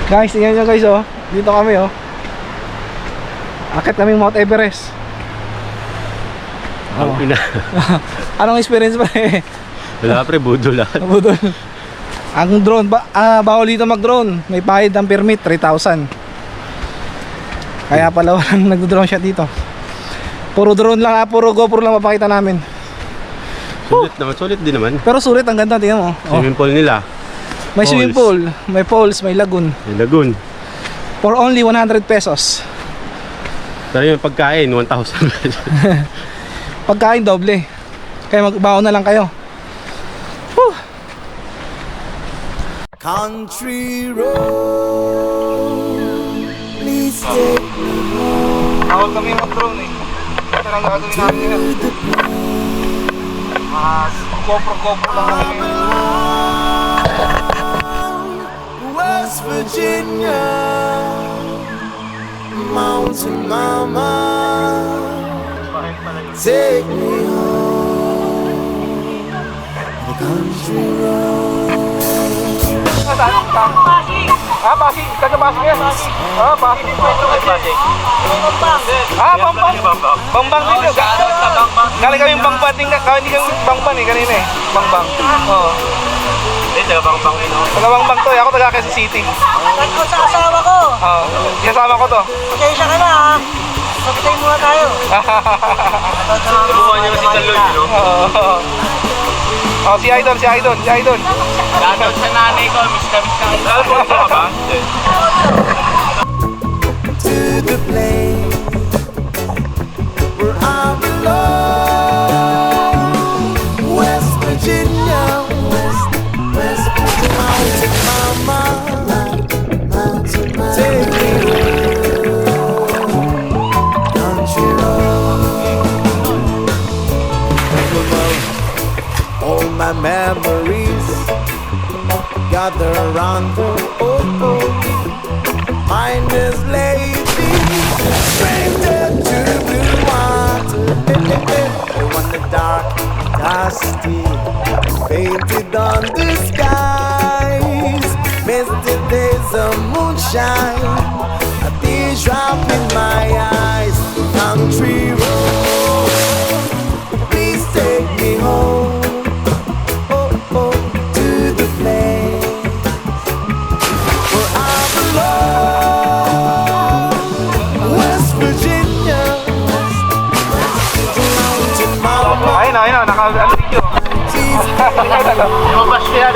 Guys, tingnan nyo guys oh. Dito kami oh. Akit kami Mount Everest. Ang ina. Anong experience pa eh? Wala pre, budol lahat. Budol. Ang drone, bawal dito mag-drone. May bayad ng permit, 3,000. Kaya pala walang nag-drone shot dito. Puro drone lang, puro GoPro lang mapakita namin. Sulit naman, sulit din naman. Pero sulit, ang ganda, tingnan mo. Swimming pool nila. May swimming pool, may falls, may lagoon. May lagoon. For only 100 pesos. Pero yung pagkain, 1,000 pesos. Pagkain doble. Kaya magbaon na lang kayo. Whew. Country road, please take me home. Bawal kami mag-drone eh. Ito lang gagawin namin nila. GoPro lang kami. West Virginia, Mountain Mama, take me home, the country road. Pasig. Taga Pasig yan. Pasig. Bambang. Bambang din. Galing kami Bambang. Hindi kami Bambang eh. Kanina eh. Bambang. Oo. Eh, taga Bang yun. Taga Bambang to. Ako taga Quezon City. Saan ko sa asawa ko? Oo. Kasama ko to. Pasensya ka na ha. Sabitay muna tayo. Nabuhan niya si Taloy, no? Oo. Oh, si Idol. Shoutout sa nanay ko, miss ka. Alam ka ba? To the place where I belong, West Virginia, West Virginia, Mountain Mama, take me home, country road. All my memories gather around her. Mine is lazy, stranger to blue water. On the dark, dusty, painted on the skies. Misty days of moonshine, a teardrop in my eyes. Country road, please take me home. To the place where I belong, West Virginia, Mountain Mama. Ayun na. Naka-video. Please Lumabas niya.